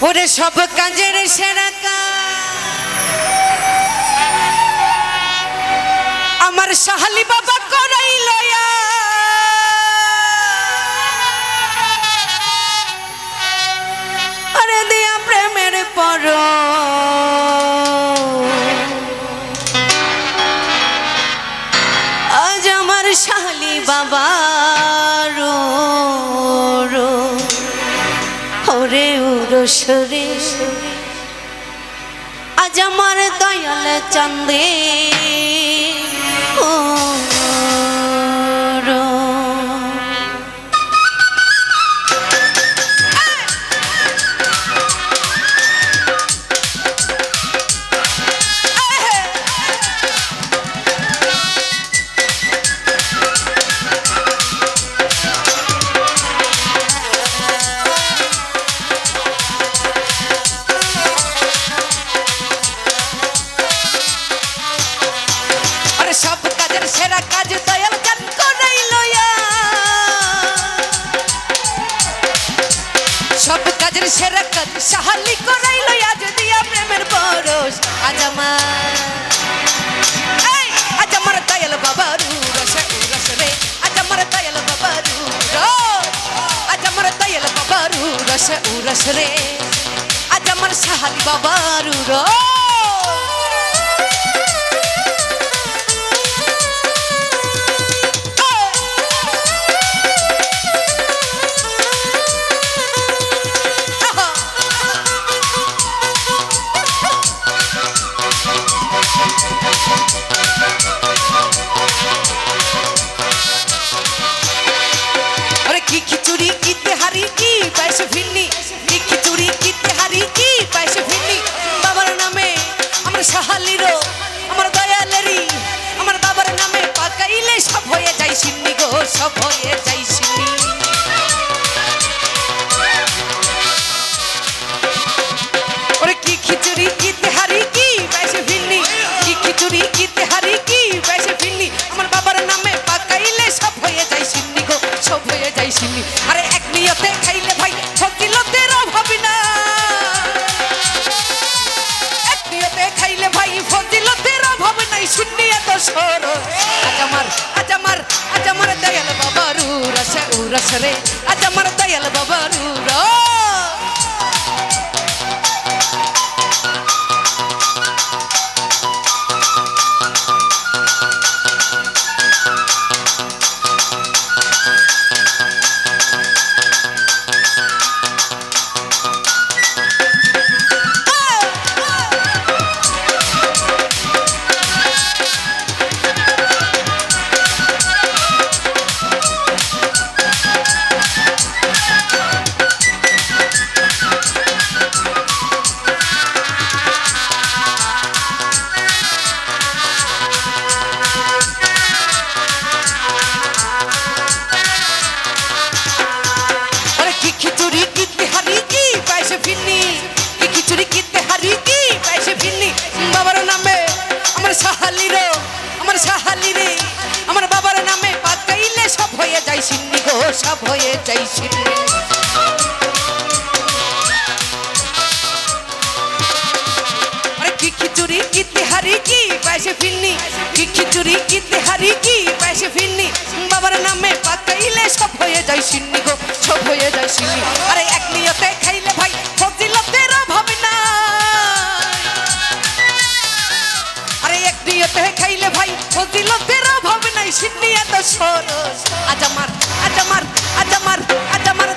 ওরে সব কাজের সেরা আমার সাহালি বাবা করাইল আরে দিয়া প্রেমের পর আজ আমার সাহালি বাবা ওরে উরসরে আজ আমার দয়াল চাঁদে সেরা কাজ সাহালি করাইল আজ দিয়া প্রেমের পরশ আজ আমার দয়াল বাবারু রস রস রে আজ আমার দয়াল বাবারু আজ আমার দয়াল বাবারু রস রস রে আজ আমার সাহালি বাবারু সব হয়ে যাইছিনি ওরে কি খিচুড়ি কি তেহারি কি পাইছে ভিন্নি কি খিচুড়ি কি তেহারি কি পাইছে ভিন্নি আমার বাবার নামে পাকাইলে সব হয়ে যাইছিনি গো সব হয়ে যাইছিনি আরে এক নিয়তে খাইলে ভাই ফজিলতের অভাব না এক নিয়তে খাইলে ভাই ফজিলতের অভাব নাই শুননি এত সরল আজ আমার দয়াল বাবারু রস রস রে আজ আমার দয়াল বাবারু সব হয়ে যাইছিনি আরে কি খিচুড়ি কি তেহারি কি পাইছে ফিরনি কি খিচুড়ি কি তেহারি কি পাইছে ফিরনি বাবার নামে পাকাইলে সব হয়ে যাইছিনি গো সব হয়ে যাইছিনি আরে এক নিয়তে খাইলে ভাই ফজিলতের অভাব না আরে এক নিয়তে খাইলে ভাই ফজিলতের অভাব নাই সিন্নি এত সরস আজ আমার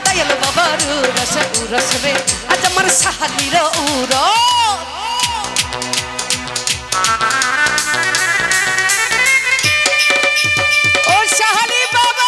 দয়াল বাবারু রস রস রে আজ আমার সাহালির উর ও সাহালি বাবা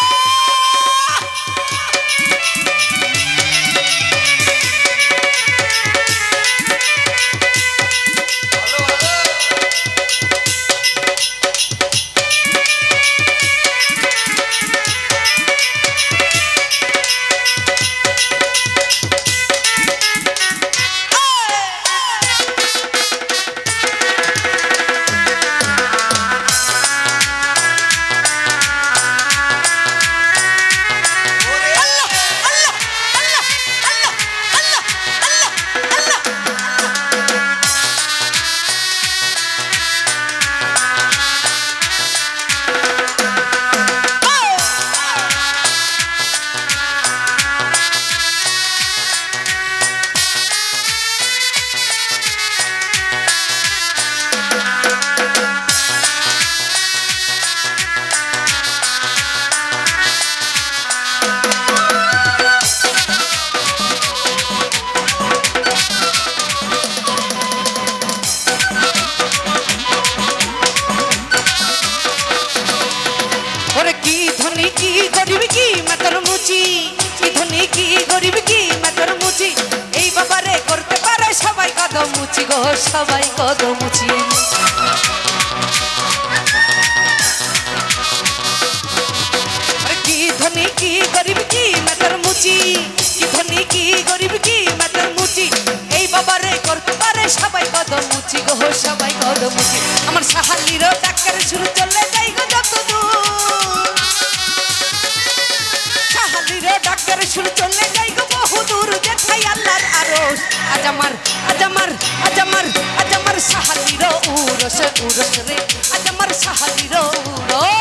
মুচি গো সবাই কদম মুচি। কি ধনী কি গরিব কি মাতার মুচি, কি ধনী কি গরিব কি মাতার মুচি, এই বাবারে করতে পারে সবাই কদম মুচি গো সবাই কদম মুচি। আমার সাহালির ডাক্তার শুরু চলে যাই গো যত দূর, সাহালির ডাক্তার শুরু চলে যাই গো বহু দূর, দেখাই আল্লাহর আরশ। আজ আমার আজ আমার আজ আমার আজ আমার সাহালির উরস উরস রে, আজ আমার সাহালির উরস।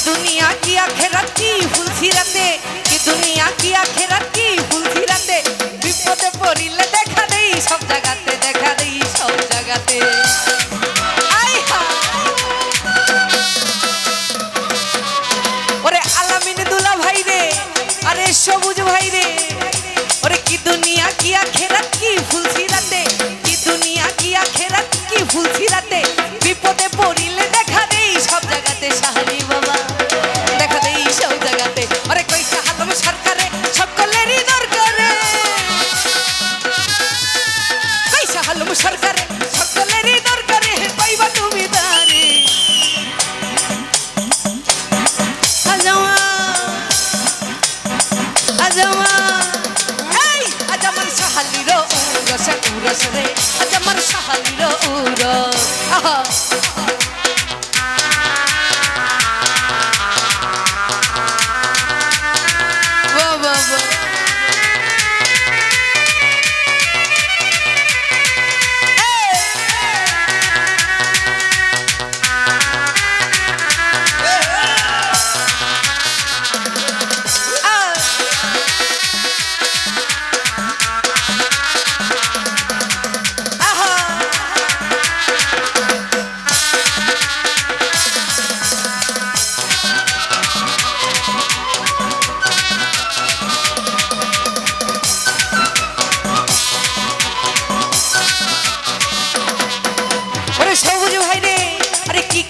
दुनिया की आखिरत की ফুলছিরাতে, কি দুনিয়া কি আখেরাত কি ফুলছিরাতে, বিপদে পড়িলে দেখা দেই সব জায়গাতে, দেখা দেই সব জায়গাতে। ওরে আলামিন দুলা ভাই রে, আরে সবুজ ভাই রে, ওরে কি দুনিয়া কি আখেরাত কি ফুলছিরাতে, কি দুনিয়া কি আখেরাত কি ফুলছিরাতে, বিপদে পড়িলে দেখা দেই সব জায়গাতে সাহালি বাবা, দেখা দেই সব জায়গাতে। আরে কই সাহালম সরকারে সকলেরই দরকারে, কই সাহালম সরকারে সকলেরই দরকারে, পাইবা তুমি দারে। আজামা আজামা এই আজ আমার সাহালির উরস উরস রে, আজ আমার সাহালির উরস। আহা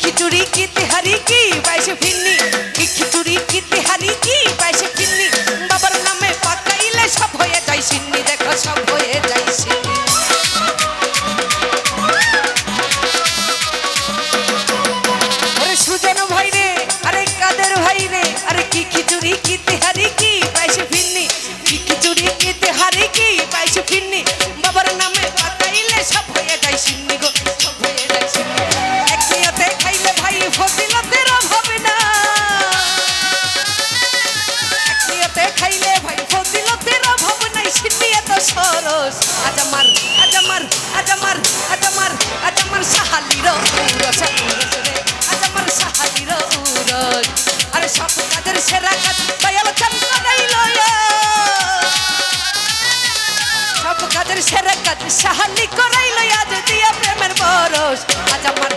খিচুড়ি কি তেহারি কি পাইছে ফিরনি, কি খিচুড়ি কি তেহারি কি পাইছে ফিরনি, বাবার নামে পাকাইলে সব হয়ে যায় সিন্নি, দেখো সব হয়ে যায় সিন্নি। আরে সুজন ভাই রে, আরে কাদের ভাই রে, আরে কি খিচুড়ি কি তেহারি কি পাইছে ফিরনি, কি খিচুড়ি কি তেহারি কি পাইছে ফিরনি, বাবার নামে পাকাইলে সব হয়ে যায় সিন্নি গো, সব হয়ে যায় সিন্নি। একসাথে খাইলে ভাই ফজিলতের অভাব না, একসাথে খাইলে ভাই ফজিলতের অভাব নাই, সিন্নি এত সরস। আজ আমার আজ আমার আজ আমার আজ আমার আজ আমার সাহালির উরস উরস রে, আজ আমার সাহালির উরস। আরে সব কাজের সেরা কাজ দয়াল চাঁদ করাইলো, সব কাজের সেরা কাজ সাহালি করাইলো, আজ দিয়া প্রেমের বরস। আজ আমার